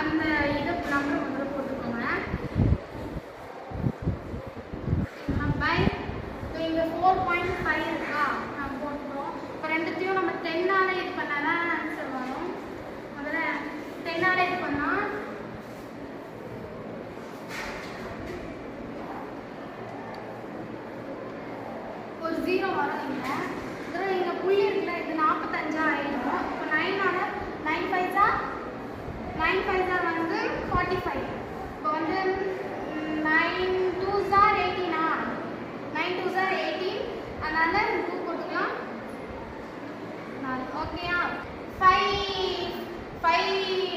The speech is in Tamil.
அந்த இது நம்பர் முதல்ல போட்டுக்கோங்க. பை இங்கே 4.5 இருக்கா, நம்ம போட்டுக்கிறோம். இப்போ ரெண்டுத்தையும் நம்ம 10ஆல் இது பண்ணால் தான் ஆன்சர் வரும். முதல்ல 10ஆல் இது பண்ணால் ஒரு 0 வரும். இங்கே புள்ளி இருக்குல்ல, இது 45 ஆகிடும். இப்போ 9ஆல் 9 5 வந்து 45. இப்போ வந்து 9 2s are 18. 9 2s are 18. அதனால 2 போட்டுக்கலாம். ஓகேயா? 5